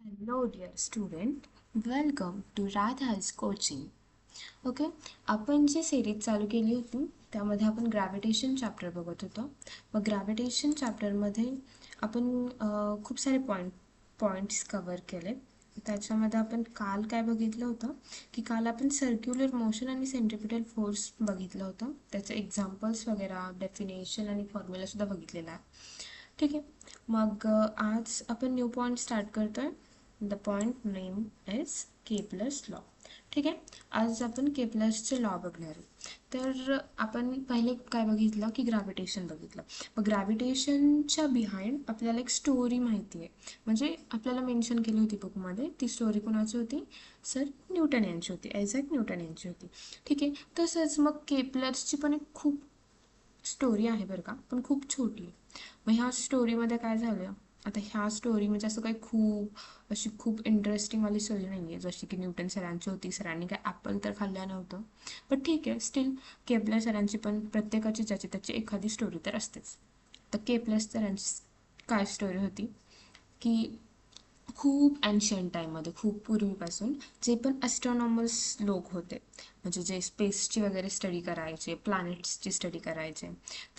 Hello, dear student. Welcome to Radha's coaching. Okay, आपण जी series चालू केली होती त्यामध्ये आपण ग्रॅव्हिटेशन चॅप्टर बघत होतो. मग ग्रॅव्हिटेशन चॅप्टरमध्ये आपण खूप सारे पॉईंट्स कवर केले. त्याच्यामध्ये आपण काल काय बघितलं होतं की काल आपण सर्क्युलर मोशन आणि सेंट्रिपिटल फोर्स बघितलं होतं. त्याचे एक्झाम्पल्स वगैरे डेफिनेशन आणि फॉर्म्युलासुद्धा बघितलेला आहे. ठीक आहे. मग आज आपण न्यू पॉईंट स्टार्ट करतोय. The point name is Kepler's law. ठीक आहे. आज आपण केपलर्सचे लॉ बघणार आहे. तर आपण पहिले काय बघितलं की ग्रॅव्हिटेशन बघितलं. मग ग्रॅव्हिटेशनच्या बिहाइंड आपल्याला एक स्टोरी माहिती आहे. म्हणजे आपल्याला मेन्शन केली होती बुकमध्ये. ती स्टोरी कोणाची होती? सर न्यूटन यांची होती. आयझॅक न्यूटन यांची होती. ठीक आहे. तसंच मग केपलर्सची पण एक खूप स्टोरी आहे बरं का, पण खूप छोटी आहे. मग ह्या स्टोरीमध्ये काय झालं, आता ह्या स्टोरी म्हणजे असं काही खूप इंटरेस्टिंगवाली स्टोरी नाही आहे जशी की न्यूटन सरांची होती. सरांनी काय ॲपल तर खाल्लं नव्हतं, पण ठीक आहे. स्टील केपलर सरांची पण प्रत्येकाची ज्याची त्याची एखादी स्टोरी तर असतेच. तर केपलर सरांची काय स्टोरी होती की खूप ॲन्शियंट टाईममध्ये, खूप पूर्वीपासून जे पण ॲस्ट्रॉनॉमर्स लोक होते, म्हणजे जे स्पेसची वगैरे स्टडी करायचे, प्लॅनेट्सची स्टडी करायचे,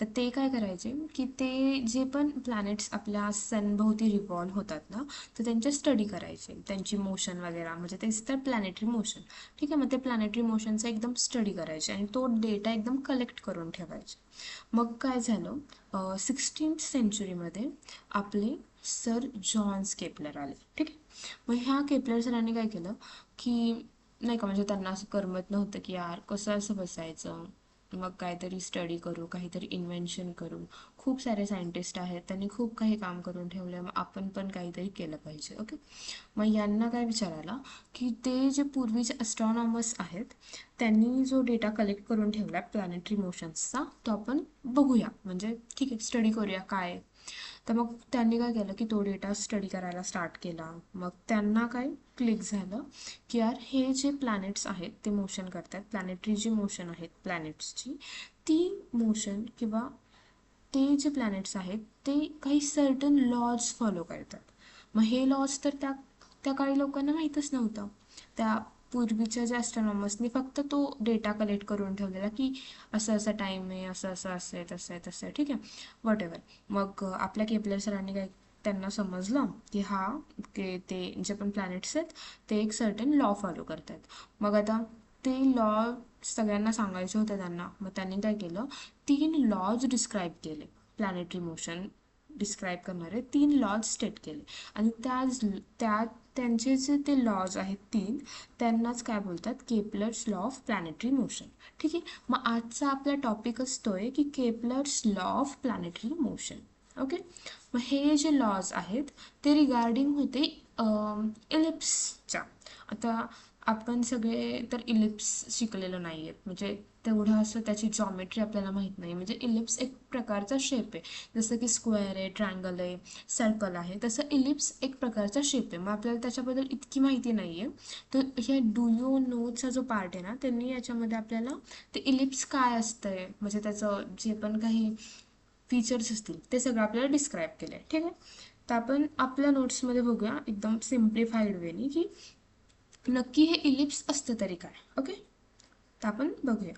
तर ते काय करायचे की ते जे पण प्लॅनेट्स आपल्या सनभोवती रिव्हॉल्व होतात ना, तर त्यांच्या स्टडी करायचे, त्यांची मोशन वगैरे, म्हणजे तेच तर प्लॅनेटरी मोशन. ठीक आहे. मग ते प्लॅनेटरी मोशनचा एकदम स्टडी करायचे आणि तो डेटा एकदम कलेक्ट करून ठेवायचे. मग काय झालं, 16th सेंचुरीमध्ये आपले सर जॉन्स केपलर आले. ठीक आहे. मग ह्या केपलर सरांनी काय केलं की नाही का, म्हणजे त्यांना असं करमत नव्हतं की यार कसं असं बसायचं, मग काहीतरी स्टडी करू, काहीतरी इन्व्हेन्शन करू. खूप सारे सायंटिस्ट आहेत, त्यांनी खूप काही काम करून ठेवलं, मग आपण पण काहीतरी केलं पाहिजे. ओके. मग यांना काय विचार आला की ते जे पूर्वीचे ॲस्ट्रॉनॉमर्स आहेत त्यांनी जो डेटा कलेक्ट करून ठेवला प्लॅनेटरी मोशन्सचा, तो आपण बघूया, म्हणजे ठीक आहे स्टडी करूया काय. तर मग त्यांनी काय केलं की तो डेटा स्टडी करायला स्टार्ट केला. मग त्यांना काय क्लिक झालं की यार हे जे प्लॅनेट्स आहेत ते मोशन करतात, प्लॅनेटरी जी मोशन आहेत प्लॅनेट्सची, ती मोशन किंवा ते जे प्लॅनेट्स आहेत ते काही सर्टन लॉज फॉलो करतात. मग हे लॉज तर त्या काळी लोकांना माहीतच नव्हतं. त्या पूर्वीच्या ज्या ॲस्ट्रॉनॉमर्सनी फक्त तो डेटा कलेक्ट करून ठेवलेला की असं असं टाईम आहे, असं असं असं आहे, तसं आहे तसं आहे. ठीक आहे. What ever. मग आपल्या केपलर सरांनी काय, त्यांना समजलं की हा की ते जे पण प्लॅनेट्स आहेत ते एक सर्टन लॉ फॉलो करतात. मग आता ते लॉ सगळ्यांना सांगायचे होते त्यांना. मग त्यांनी काय केलं, 3 लॉज डिस्क्राईब केले, प्लॅनेटरी मोशन डिस्क्राईब करणारे 3 लॉज स्टेट केले. आणि त्यांचे जे ते लॉज आहेत 3, त्यांनाच काय बोलतात, Kepler's law of planetary motion. ठीक आहे. मग आजचा आपला टॉपिक असतोय की Kepler's law of planetary motion. Okay. मग हे जे लॉज आहेत ते रिगार्डिंग होते इलिप्सच्या. आता आपण सगळे तर इलिप्स शिकलेलो नाही आहेत, म्हणजे तेवढं असं त्याची जॉमेट्री आपल्याला माहीत नाही. म्हणजे इलिप्स एक प्रकारचा शेप आहे, जसं की स्क्वेअर आहे, ट्रायंगल आहे, सर्कल आहे, तसं इलिप्स एक प्रकारचा शेप आहे. मग आपल्याला त्याच्याबद्दल इतकी माहिती नाही आहे. तर ह्या डू यू नोचा जो पार्ट आहे ना, त्यांनी याच्यामध्ये आपल्याला ते इलिप्स काय असतंय, म्हणजे त्याचं जे पण काही फीचर्स असतील ते सगळं आपल्याला डिस्क्राईब केलं आहे. ठीक आहे. तर आपण आपल्या नोट्समध्ये बघूया एकदम सिम्प्लिफाईड वेनी की नक्की हे इलिप्स असतं तरी काय. ओके. तर आपण बघूया.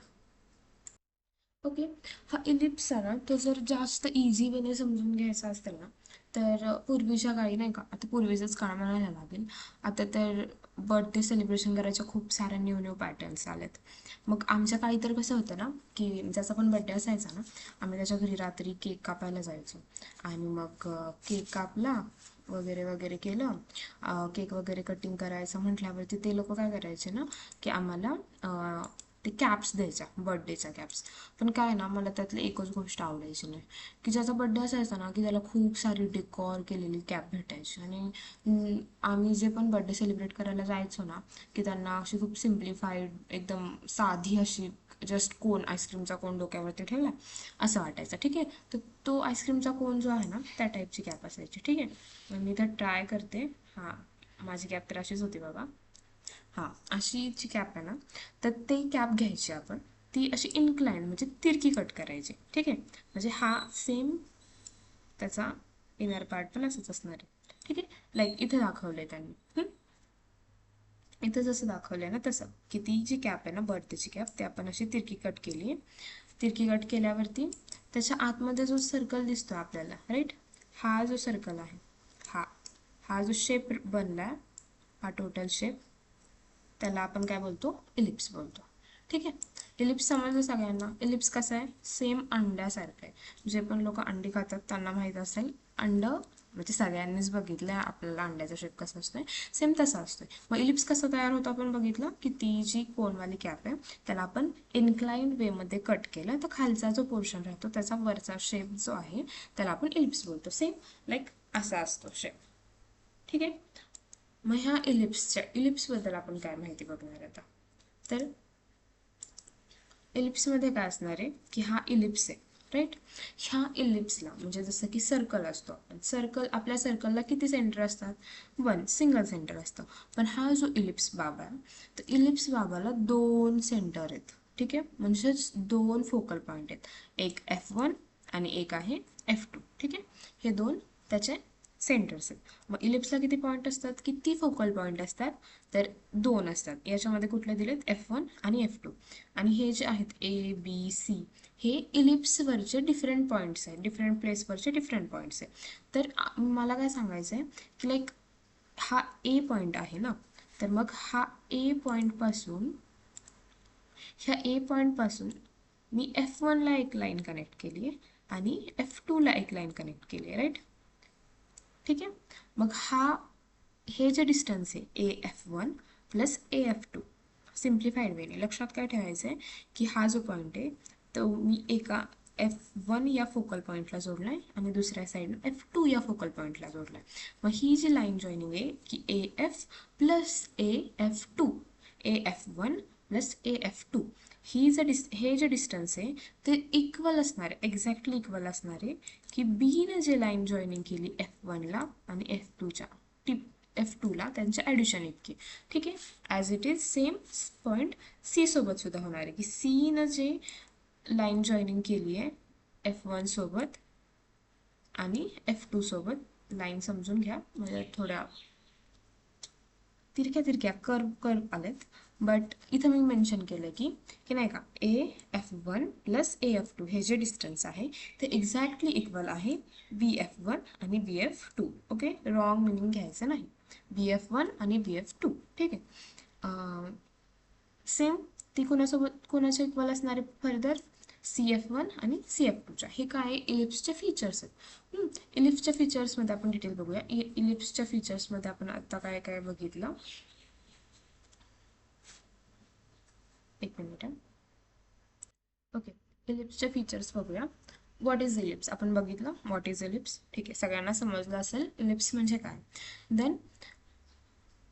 ओके. हा इलिप्स आहे ना, तो जर जास्त इझी वेने समजून घ्यायचा असेल ना, तर पूर्वीच्या काळी नाही का, आता पूर्वीचंच काळ म्हणायला लागेल, आता तर बर्थडे सेलिब्रेशन करायच्या खूप साऱ्या न्यू न्यू पॅटर्न्स आलेत. मग आमच्या काळी तर कसं होतं ना की ज्याचा पण बड्डे असायचा ना, आम्ही त्याच्या घरी रात्री केक कापायला जायचो. आणि मग केक कापला वगैरे वगैरे केलं, केक वगैरे कटिंग करायचं म्हटल्यावरती ते लोक काय करायचे ना की आम्हाला ते कॅप्स द्यायच्या, बर्थडेच्या कॅप्स. पण काय ना, मला त्यातली एकच गोष्ट आवडायची नाही की ज्याचा बड्डे असायचा ना की त्याला खूप सारी डेकॉर केलेली कॅप भेटायची. आणि आम्ही जे पण बड्डे सेलिब्रेट करायला जायचो ना की त्यांना अशी खूप सिम्प्लिफाईड एकदम साधी अशी जस्ट कोन, आईस्क्रीमचा कोन डोक्यावरती ठेवला असं वाटायचं. ठीक आहे. तर तो आईस्क्रीमचा कोन जो आहे ना त्या टाईपची कॅप असायची. ठीक आहे. मी तर ट्राय करते. हां, माझी कॅप तर अशीच होती बाबा. हां, अशी जी कॅप आहे ना, तर ती कॅप घ्यायची आपण. ती अशी इन्क्लाइन म्हणजे तिरकी कट करायची. ठीक आहे. म्हणजे हा सेम त्याचा इनर पार्ट पण असंच असणार आहे. ठीक आहे, लाईक इथे दाखवलंय त्यांनी. इथं जसं दाखवलंय ना तसं की ती जी कॅप आहे ना बर्थची कॅप, ते आपण अशी तिरकी कट केली आहे. तिरकी कट केल्यावरती त्याच्या आतमध्ये जो सर्कल दिसतो आपल्याला, राईट, हा जो सर्कल आहे, हा हा जो शेप बनला, हा टोटल शेप, त्याला आपण काय बोलतो, इलिप्स बोलतो. ठीक आहे, इलिप्स समजलं सगळ्यांना. इलिप्स कसं आहे, सेम अंड्यासारखं आहे. जे पण लोक अंडी खातात त्यांना माहीत असेल, अंड म्हणजे सगळ्यांनीच बघितलं आपल्याला अंड्याचा शेप कसा असतोय, सेम तसा असतोय. मग इलिप्स कसं तयार होतं आपण बघितलं की ती जी कोनवाली कॅप आहे त्याला आपण इन्क्लाइंड वेमध्ये कट केलं तर खालचा जो पोर्शन राहतो त्याचा वरचा शेप जो आहे त्याला आपण इलिप्स बोलतो. सेम लाईक असा असतो शेप. ठीक आहे, मग ह्या इलिप्सबद्दल आपण काय माहिती बघणार आता. तर इलिप्समध्ये काय असणार आहे की हा इलिप्स आहे, राईट. ह्या इलिप्सला म्हणजे जसं की सर्कल असतो, सर्कल, आपल्या सर्कलला किती सेंटर असतात, 1 सिंगल सेंटर असतं. पण हा जो इलिप्स बाबा आहे तर इलिप्स बाबाला 2 सेंटर आहेत. ठीक आहे, म्हणजेच 2 फोकल पॉईंट आहेत, एक F1 आणि एक आहे F2. ठीक आहे, हे 2 त्याचे सेंटर्स आहेत. मग इलिप्सला किती पॉईंट असतात, किती फोकल पॉईंट असतात, तर 2 असतात. याच्यामध्ये कुठले दिलेत, F1 आणि F2. आणि हे जे आहेत A B C हे इलिप्सवरचे डिफरंट पॉईंट्स आहेत, डिफरंट प्लेसवरचे डिफरंट पॉईंट्स आहेत. तर मला काय सांगायचं आहे की लाईक हा ए पॉईंट आहे ना, तर मग हा ए पॉईंटपासून, ह्या ए पॉईंटपासून मी F1ला एक लाईन कनेक्ट केली आहे आणि F2ला एक लाईन कनेक्ट केली आहे, राईट. ठीक आहे, मग हे जे डिस्टन्स आहे AF1 प्लस AF2, सिम्प्लिफाईड वेने लक्षात काय ठेवायचं आहे की हा जो पॉईंट आहे तो मी एका F1 या फोकल पॉईंटला जोडला आहे आणि दुसऱ्या साईडला F2 या फोकल पॉईंटला जोडला आहे. मग ही जी लाईन जॉईनिंग आहे की AF plus AF2, AF1 plus AF2, हे जे डिस्टन्स आहे ते इक्वल असणार आहे, एक्झॅक्टली इक्वल असणार आहे की बीने जे लाईन जॉईनिंग केली F1ला आणि F2ला त्यांच्या ॲडिशन इतकी. ठीक आहे, as it is same point C सोबत सुद्धा होणार आहे की सीनं जे लाईन जॉईनिंग केली आहे F1 सोबत आणि F2 सोबत, लाईन समजून घ्या म्हणजे थोड्या तिरक्या कर्व आलेत, बट इथं मी मेन्शन केलं की नाही का AF1 प्लस AF2 हे जे डिस्टन्स आहे ते एक्झॅक्टली इक्वल आहे BF1 आणि BF2. ओके, रॉंग मिनिंग घ्यायचं नाही, BF1 आणि BF2. ठीक आहे, सेम ती कोणाच्या इक्वल असणार आहे फर्दर, CF1 आणि CF2च्या. हे काय इलिप्सचे फीचर्स आहेत. इलिप्सच्या फीचर्समध्ये आपण डिटेल बघूया. इलिप्सच्या फीचर्समध्ये आपण आता काय काय बघितलं, एक मिनिट. ओके, इलिप्सचे फीचर्स बघूया. व्हॉट इज इलिप्स आपण बघितलं, व्हॉट इज इलिप्स. ठीक आहे, सगळ्यांना समजलं असेल इलिप्स म्हणजे काय. Then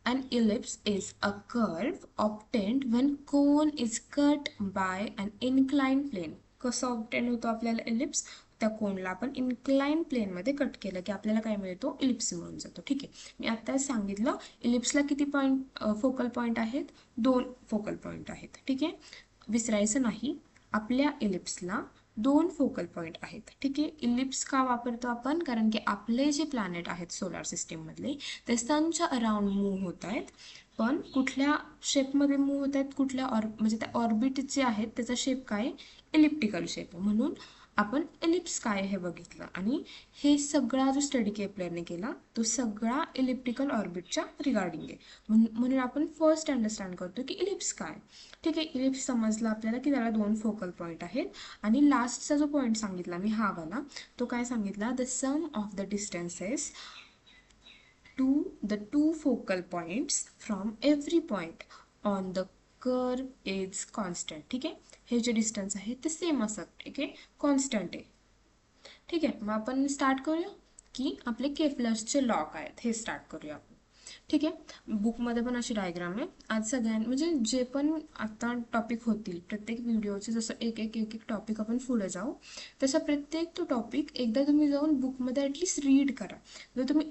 an ellipse is a curve obtained when cone is cut by an inclined plane. कसं ऑब्टेन होतो आपल्याला इलिप्स, त्या कोनला आपण इन्क्लाइन प्लेनमध्ये कट केलं की आपल्याला काय मिळतो, इलिप्स मिळून जातो. ठीक आहे, मी आता सांगितलं इलिप्सला किती फोकल पॉईंट आहेत, 2 फोकल पॉईंट आहेत. ठीक आहे, विसरायचं नाही, आपल्या इलिप्सला 2 फोकल पॉईंट आहेत. ठीक आहे, इलिप्स का वापरतो आपण, कारण की आपले जे प्लॅनेट आहेत सोलार सिस्टीममधले ते सनच्या अराउंड मूव्ह होत आहेत, पण कुठल्या शेपमध्ये मूव्ह होत आहेत, म्हणजे त्या ऑर्बिट जे आहेत त्याचा शेप काय, इलिप्टिकल शेप आहे. म्हणून आपण इलिप्स काय हे बघितलं आणि हे सगळा जो स्टडी केपलरने केला तो सगळा इलिप्टिकल ऑर्बिटच्या रिगार्डिंग आहे. म्हणून आपण फर्स्ट अंडरस्टँड करतो की इलिप्स काय. ठीक आहे, इलिप्स समजलं आपल्याला की त्याला 2 फोकल पॉईंट आहेत. आणि लास्टचा जो पॉईंट सांगितला मी हा वाला, तो काय सांगितला, the sum of the distances to the 2 focal points from every point on the curve is constant. ठीक आहे, हे जे डिस्टन्स आहे ते सेम असत. ठीक आहे, कॉन्स्टंट आहे. ठीक आहे, मग आपण स्टार्ट करूया की आपले केपलर्सचे लॉ काय आहेत हे स्टार्ट करूया आपण. ठीक आहे, बुकमध्ये पण अशी डायग्राम आहे. आज म्हणजे जे पण आता टॉपिक होतील प्रत्येक व्हिडिओचे जसं एक एक टॉपिक आपण पुढे जाऊ, तसं प्रत्येक तो टॉपिक एकदा तुम्ही जाऊन बुकमध्ये ॲटलिस्ट रीड करा. जर तुम्ही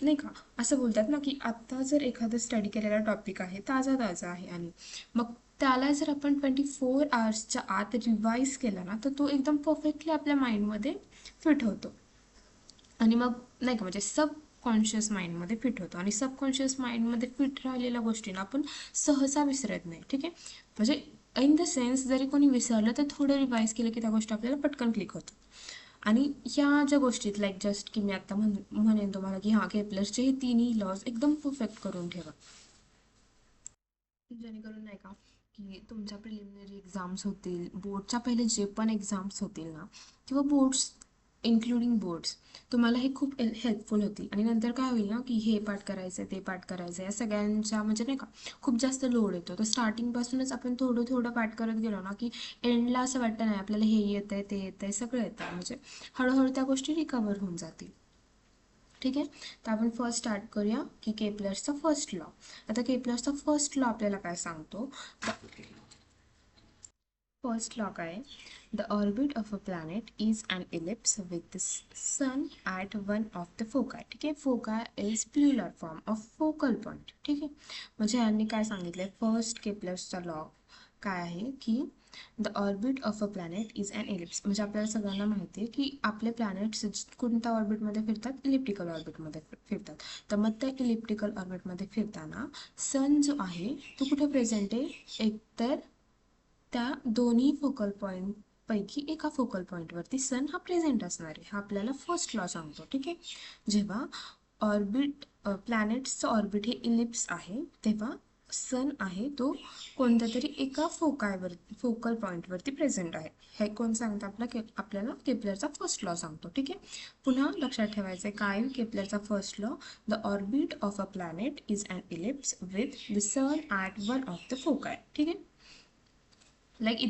नाही का असं बोलतात ना की आत्ता जर एखादं स्टडी केलेला टॉपिक आहे ताजा आहे आणि मग त्याला जर आपण 24 आवर्सच्या आत रिवाईज केला ना तर तो एकदम परफेक्टली आपल्या माइंडमध्ये फिट होतो. आणि मग नाही का म्हणजे सबकॉन्शियस माइंडमध्ये फिट होतो आणि सबकॉन्शियस माइंडमध्ये फिट राहिलेल्या गोष्टींना आपण सहसा विसरत नाही. ठीक आहे, म्हणजे इन द सेन्स जरी कोणी विसरलं तर थोडं रिवाईज केलं की त्या गोष्टी आपल्याला पटकन क्लिक होतं. आणि ह्या ज्या गोष्टीत लाईक जस्ट की मी आता म्हणेन तुम्हाला की हां केपलरचे हे तिन्ही लॉज एकदम परफेक्ट करून ठेवा, जेणेकरून नाही का की तुमच्या प्रिलिमिनरी एक्झाम्स होतील, बोर्डच्या पहिले जे पण एक्झाम्स होतील ना किंवा बोर्ड्स इन्क्लुडिंग बोर्ड्स, तुम्हाला हे खूप हेल्पफुल होतील. आणि नंतर काय होईल ना की हे पाठ करायचं ते पाठ करायचं, या सगळ्यांच्या म्हणजे नाही का खूप जास्त लोड येतो. तर स्टार्टिंगपासूनच आपण थोडं थोडं पाठ करत गेलो ना की एंडला असं वाटतं नाही आपल्याला हे येतं आहे ते येतं आहे सगळं येतं आहे, म्हणजे हळूहळू त्या गोष्टी रिकवर होऊन जातील. ठीक आहे, तर आपण फर्स्ट स्टार्ट करूया की केपलर्सचा फर्स्ट लॉ. आता केपलर्सचा फर्स्ट लॉ आपल्याला काय सांगतो, फर्स्ट लॉ काय आहे, the orbit of a planet is an ellipse with the sun at one of the foci. ठीक आहे, foci is plural form of focal point. ठीक आहे, म्हणजे यांनी काय सांगितलं आहे, फर्स्ट केपलर्सचा लॉ काय आहे की the orbit of a planet is an ellipse, म्हणजे आपल्याला सगळ्यांना माहिती आहे की आपले प्लॅनेट्स कोणत्या ऑर्बिटमध्ये फिरतात, इलिप्टिकल ऑर्बिटमध्ये फिरतात. तर मग त्या इलिप्टिकल ऑर्बिटमध्ये फिरताना सन जो आहे तो कुठे प्रेझेंट आहे, एकतर त्या दोन्ही फोकल पॉईंट पैकी एका फोकल पॉईंटवरती सन हा प्रेझेंट असणार आहे, हा आपल्याला फर्स्ट लॉ सांगतो. ठीक आहे, जेव्हा ऑर्बिट प्लॅनेट्सचं ऑर्बिट हे इलिप्स आहे तेव्हा सन आहे तो कोणत्या तरी एका फोकल पॉईंटवरती प्रेझेंट आहे. हे कोण सांगतं आपल्याला केपलरचा फर्स्ट लॉ सांगतो. ठीक आहे, पुन्हा लक्षात ठेवायचं आहे काय केपलरचा first law, the orbit of a planet is an ellipse with the sun at one of the foci. ठीक आहे, लाईक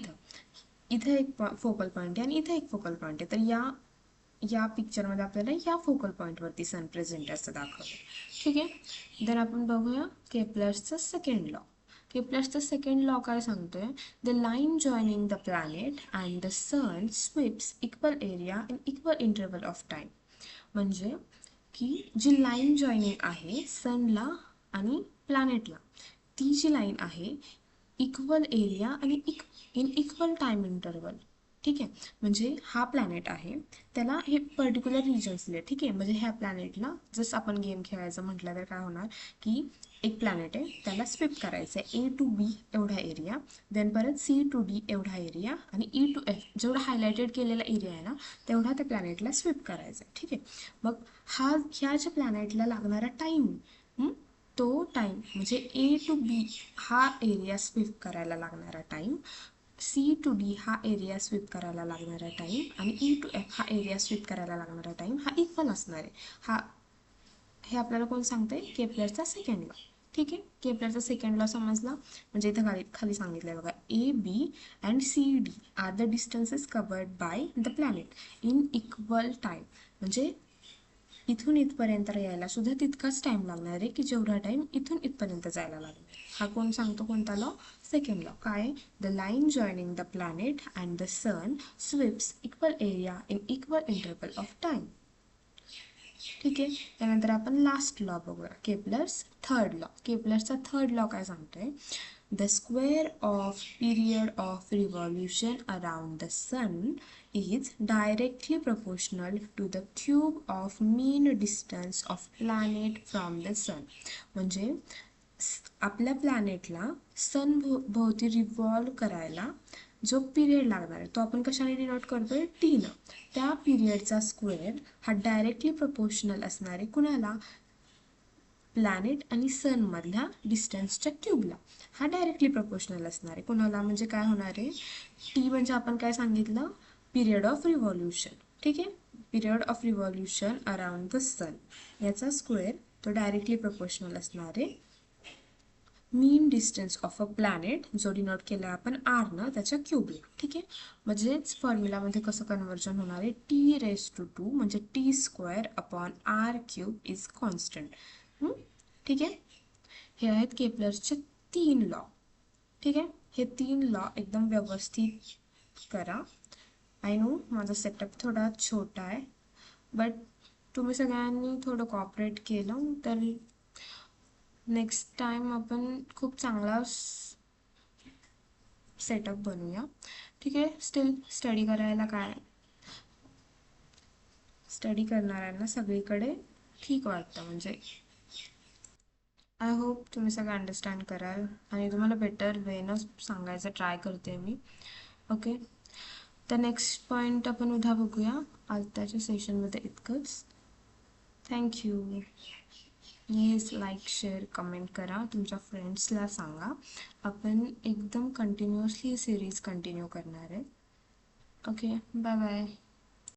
इथं एक फोकल पॉईंट आहे आणि इथं एक फोकल पॉईंट आहे. तर या पिक्चरमध्ये आपल्याला या फोकल पॉईंटवरती सन प्रेझेंट असं दाखवलं. ठीक आहे, देन आपण बघूया केपलर्सचं सेकंड लॉ. केपलर्सचं सेकंड लॉ काय सांगतोय, the line joining the planet and the sun sweeps equal area in equal interval of time. म्हणजे की जी लाईन जॉईनिंग आहे सनला आणि प्लॅनेटला, ती जी लाईन आहे इक्वल एरिया आणि इन इक्वल टाईम इंटरवल. ठीक आहे, म्हणजे हा प्लॅनेट आहे त्याला हे पर्टिक्युलर रिजन्स दिले. ठीक आहे, म्हणजे ह्या प्लॅनेटला जसं आपण गेम खेळायचं म्हटलं तर काय होणार की एक प्लॅनेट आहे त्याला स्वीप करायचं आहे ए टू बी एवढा एरिया, देन परत सी टू डी एवढा एरिया आणि ई टू एफ जेवढा हायलायटेड केलेला एरिया आहे ना तेवढा त्या प्लॅनेटला स्वीप करायचा आहे. ठीक आहे, मग ह्या ज्या प्लॅनेटला लागणारा टाईम, तो टाईम म्हणजे ए टू बी हा एरिया स्वीप करायला लागणारा टाईम, सी टू डी हा एरिया स्वीप करायला लागणारा टाईम आणि ई टू एफ हा एरिया स्वीप करायला लागणारा टाईम हा इक्वल असणार आहे. हे आपल्याला कोण सांगतंय, केपलरचा सेकंड लॉ. ठीक आहे, केपलरचा सेकंड लॉ समजला. म्हणजे इथं खाली सांगितलं आहे बघा, A B and C D are the distances covered by the planet in equal time. म्हणजे इथून इथपर्यंत यायला सुद्धा तितकाच टाईम लागणार आहे की जेवढा टाईम इथून इथपर्यंत जायला लागणार. हा कोण सांगतो, कोणता लॉ, सेकंड लॉ. काय, the line joining the planet and the sun sweeps equal area in equal interval of time. ठीक आहे, त्यानंतर आपण लास्ट लॉ बघूया, केपलर्स थर्ड लॉ. केपलरचा थर्ड लॉ काय सांगतोय, the square of period of revolution around the sun is directly proportional to the cube of mean distance of planet from the sun. म्हणजे आपल्या प्लॅनेटला सन भोवती रिव्हॉल्व करायला जो period लागणार आहे तो आपण कशाने डिनोट करतोय, टीनं. त्या पिरियडचा स्क्वेअर हा डायरेक्टली प्रपोर्शनल असणार आहे कुणाला, प्लॅनेट आणि सनमधल्या डिस्टन्सच्या क्यूबला. हा डायरेक्टली प्रपोर्शनल असणार आहे कुणाला, म्हणजे काय होणार आहे, टी म्हणजे आपण काय सांगितलं, पिरियड ऑफ रिव्हॉल्युशन. ठीक आहे, period of revolution around the sun याचा स्क्वेअर तो डायरेक्टली प्रपोर्शनल असणार आहे mean distance of a planet जो डिनोट केला आपण आर न त्याच्या क्यूबला. ठीक आहे, म्हणजेच फॉर्म्युलामध्ये कसं कन्वर्जन होणार आहे, टी रेस टू 2 म्हणजे T square upon R cube is constant. ठीक आहे, हे आहेत केपलरचे 3 लॉ. ठीक आहे, हे 3 लॉ एकदम व्यवस्थित करा. आय नो माझा सेटअप थोडा छोटा आहे बट तुम्ही सगळ्यांनी थोडं कॉपरेट केलं तर नेक्स्ट टाइम आपण खूप चांगला सेटअप बनवूया. ठीक आहे, स्टील स्टडी करायला काय, स्टडी करणाऱ्यांना सगळीकडे ठीक वाटतं. म्हणजे आय होप तुम्ही सगळं अंडरस्टँड कराल आणि तुम्हाला बेटर वेनं सांगायचं ट्राय करते मी. ओके, तर नेक्स्ट पॉईंट आपण उद्या बघूया. आताच्या सेशनमध्ये इतकंच. Thank you. Please like, share, comment करा, तुमच्या फ्रेंड्सला सांगा. आपण एकदम कंटिन्युअसली सिरीज कंटिन्यू करणार आहे. Okay, bye bye.